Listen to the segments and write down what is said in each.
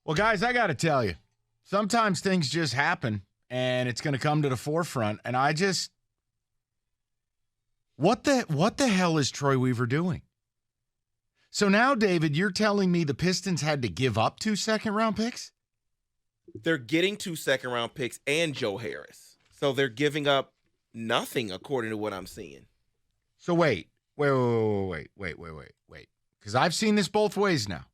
Well, guys, I got to tell you, sometimes things just happen, and it's going to come to the forefront. And what the hell is Troy Weaver doing? So now, David, you're telling me the Pistons had to give up 2 second-round picks? They're getting 2 second-round picks and Joe Harris. So they're giving up nothing, according to what I'm seeing. So wait. Because I've seen this both ways now.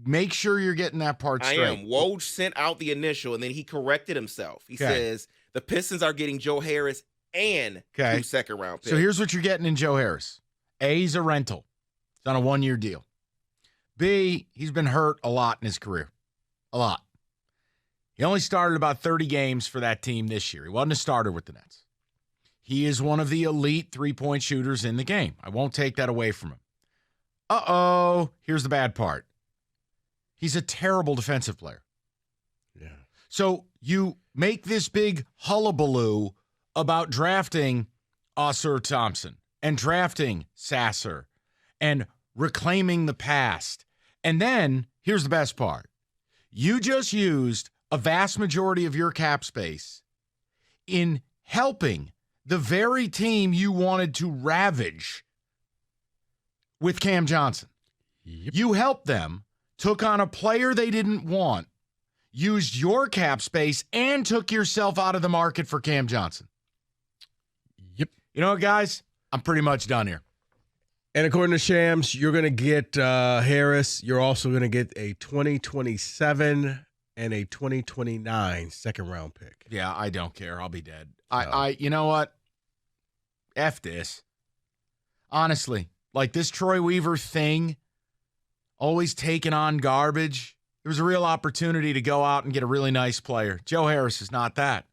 Make sure you're getting that part straight. I am. Woj sent out the initial, and then he corrected himself. He says the Pistons are getting Joe Harris and 2 second-round picks. So here's what you're getting in Joe Harris. A, he's a rental. He's on a 1-year deal. B, he's been hurt a lot in his career. A lot. He only started about 30 games for that team this year. He wasn't a starter with the Nets. He is one of the elite three-point shooters in the game. I won't take that away from him. Here's the bad part. He's a terrible defensive player. Yeah. So you make this big hullabaloo about drafting Oscar Thompson and drafting Sasser and reclaiming the past. And then, here's the best part. You just used a vast majority of your cap space in helping the very team you wanted to ravage with Cam Johnson. Yep. You helped them, took on a player they didn't want, used your cap space, and took yourself out of the market for Cam Johnson. Yep. You know what, guys? I'm pretty much done here. And according to Shams, you're going to get Harris. You're also going to get a 2027 and a 2029 second-round pick. Yeah, I don't care. I'll be dead. You know what? F this. Honestly, like this Troy Weaver thing, always taking on garbage. There was a real opportunity to go out and get a really nice player. Joe Harris is not that.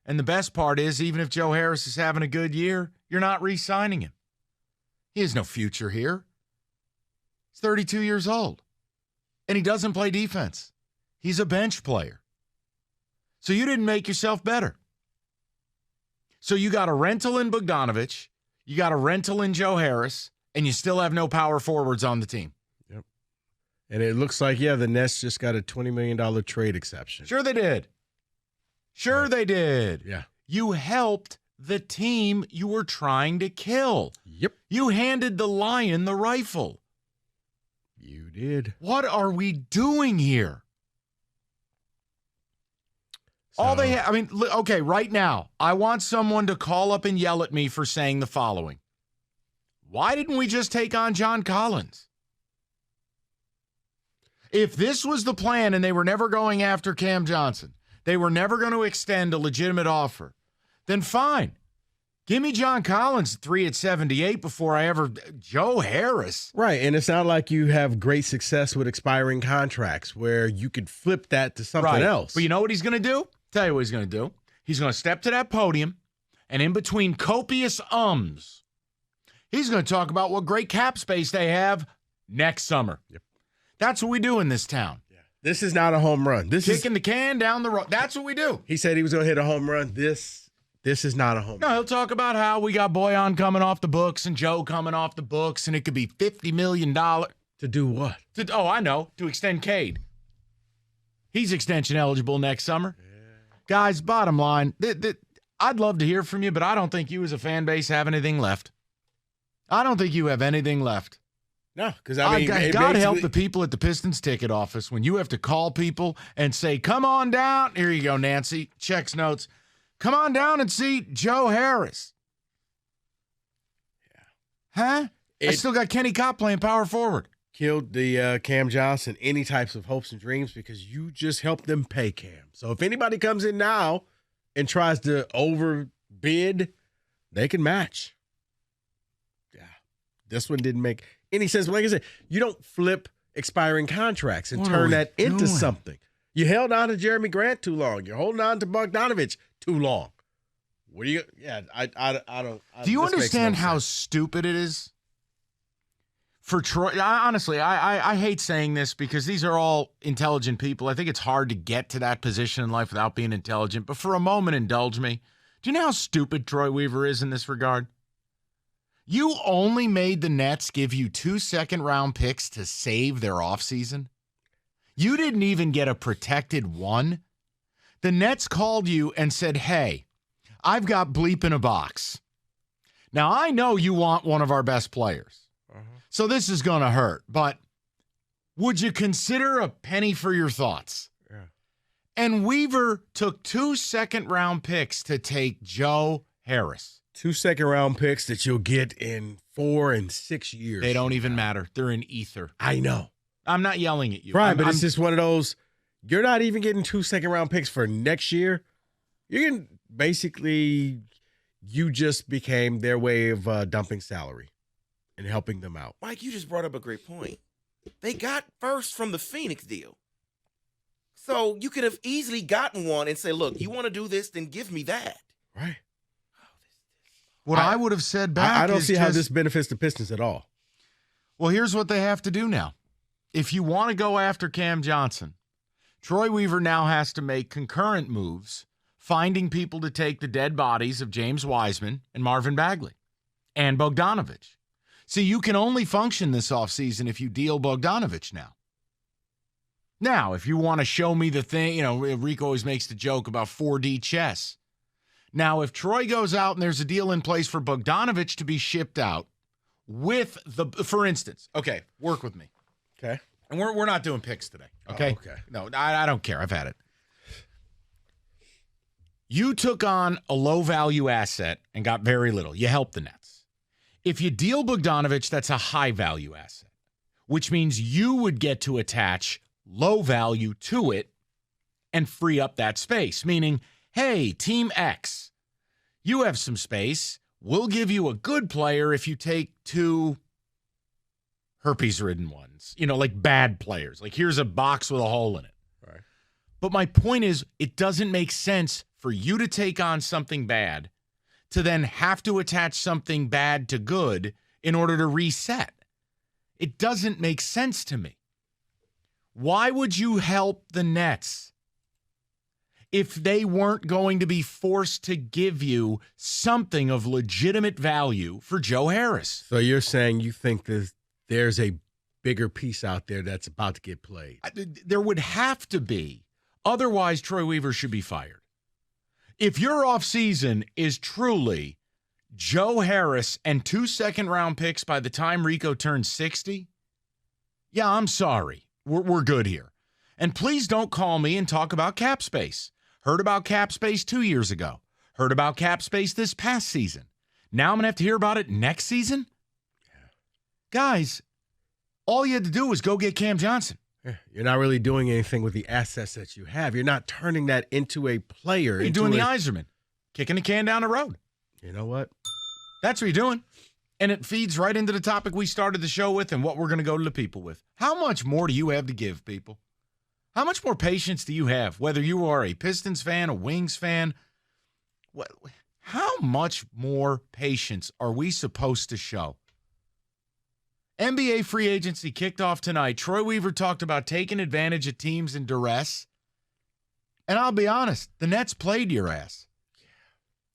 And the best part is, even if Joe Harris is having a good year, you're not re-signing him. He has no future here. He's 32 years old. And he doesn't play defense. He's a bench player. So you didn't make yourself better. So you got a rental in Bogdanovich, you got a rental in Joe Harris, and you still have no power forwards on the team. Yep. And it looks like, the Nets just got a $20 million trade exception. Sure they did. They did. Yeah. You helped the team you were trying to kill. Yep. You handed the lion the rifle. You did. What are we doing here? So, Okay, right now, I want someone to call up and yell at me for saying the following. Why didn't we just take on John Collins? If this was the plan and they were never going after Cam Johnson, they were never going to extend a legitimate offer, then fine. Give me John Collins 3 at 78 before I ever Joe Harris. Right, and it's not like you have great success with expiring contracts where you could flip that to something else. But you know what he's going to do? Tell you what he's going to do. He's going to step to that podium, and in between copious he's going to talk about what great cap space they have next summer. Yep. That's what we do in this town. Yeah. This is not a home run. This is kicking the can down the road. That's what we do. He said he was going to hit a home run. This is not a home run. No, he'll talk about how we got Boyan coming off the books and Joe coming off the books, and it could be $50 million. To do what? I know. To extend Cade. He's extension eligible next summer. Yeah. Guys, bottom line, I'd love to hear from you, but I don't think you as a fan base have anything left. I don't think you have anything left. No, because God help the people at the Pistons ticket office when you have to call people and say, come on down. Here you go, Nancy. Checks notes. Come on down and see Joe Harris. Yeah. Huh? I still got Kenny Kopp playing power forward. Killed the Cam Johnson, any types of hopes and dreams because you just helped them pay Cam. So if anybody comes in now and tries to overbid, they can match. Yeah. This one didn't make any sense. But like I said, you don't flip expiring contracts and turn that into something. You held on to Jeremy Grant too long. You're holding on to Bogdanovich too long. What do you? Yeah, I don't. Do you understand how stupid it is for Troy? Honestly, I hate saying this because these are all intelligent people. I think it's hard to get to that position in life without being intelligent. But for a moment, indulge me. Do you know how stupid Troy Weaver is in this regard? You only made the Nets give you 2 second-round picks to save their offseason. You didn't even get a protected one. The Nets called you and said, hey, I've got bleep in a box. Now, I know you want one of our best players, so this is going to hurt, but would you consider a penny for your thoughts? Yeah. And Weaver took 2 second-round picks to take Joe Harris. 2 second-round picks that you'll get in 4 and 6 years. They don't even matter. They're in ether. I know. I'm not yelling at you. Right, but it's just one of those, you're not even getting 2 second-round picks for next year. You're getting basically, you just became their way of dumping salary and helping them out. Mike, you just brought up a great point. They got first from the Phoenix deal. So you could have easily gotten one and say, look, you want to do this, then give me that. Right. What I would have said back I don't see how this benefits the Pistons at all. Well, here's what they have to do now. If you want to go after Cam Johnson, Troy Weaver now has to make concurrent moves, finding people to take the dead bodies of James Wiseman and Marvin Bagley and Bogdanovich. See, you can only function this offseason if you deal Bogdanovich now. Now, if you want to show me the thing, Rico always makes the joke about 4D chess. Now, if Troy goes out and there's a deal in place for Bogdanovich to be shipped out with for instance, okay, work with me. Okay. And we're not doing picks today, okay? Oh, okay. No, I don't care. I've had it. You took on a low-value asset and got very little. You helped the Nets. If you deal Bogdanovich, that's a high-value asset, which means you would get to attach low value to it and free up that space, meaning, hey, Team X, you have some space. We'll give you a good player if you take 2 herpes-ridden ones, like bad players. Like, here's a box with a hole in it. Right. But my point is, it doesn't make sense for you to take on something bad to then have to attach something bad to good in order to reset. It doesn't make sense to me. Why would you help the Nets if they weren't going to be forced to give you something of legitimate value for Joe Harris? So you're saying you think there's a bigger piece out there that's about to get played? There would have to be. Otherwise, Troy Weaver should be fired. If your offseason is truly Joe Harris and 2 second-round picks by the time Rico turns 60, yeah, I'm sorry. We're good here. And please don't call me and talk about cap space. Heard about cap space 2 years ago. Heard about cap space this past season. Now I'm going to have to hear about it next season? Yeah. Guys, all you had to do was go get Cam Johnson. Yeah. You're not really doing anything with the assets that you have. You're not turning that into a player. You're doing the Iserman, kicking the can down the road. You know what? That's what you're doing. And it feeds right into the topic we started the show with and what we're going to go to the people with. How much more do you have to give, people? How much more patience do you have, whether you are a Pistons fan, a Wings fan? How much more patience are we supposed to show? NBA free agency kicked off tonight. Troy Weaver talked about taking advantage of teams in duress. And I'll be honest, the Nets played your ass.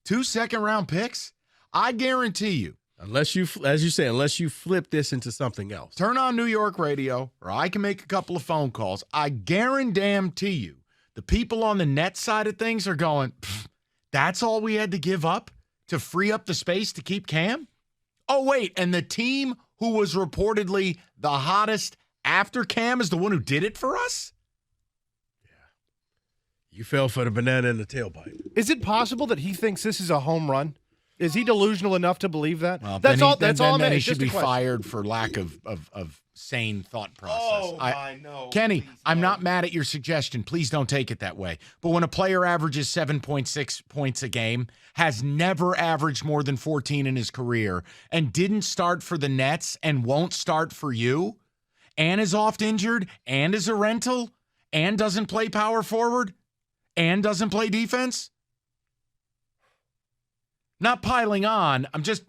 2 second-round picks? I guarantee you. Unless you, as you say, unless you flip this into something else. Turn on New York radio, or I can make a couple of phone calls. I guarantee you, the people on the Nets side of things are going, that's all we had to give up to free up the space to keep Cam? Oh, wait, and the team who was reportedly the hottest after Cam is the one who did it for us? Yeah. You fell for the banana in the tailpipe. Is it possible that he thinks this is a home run? Is he delusional enough to believe that? Well, that's all. Then he should be question. fired for lack of sane thought process. Oh, I know. Kenny, Please, I'm no. not mad at your suggestion. Please don't take it that way. But when a player averages 7.6 points a game, has never averaged more than 14 in his career, and didn't start for the Nets and won't start for you, and is oft injured, and is a rental, and doesn't play power forward, and doesn't play defense? Not piling on. I'm just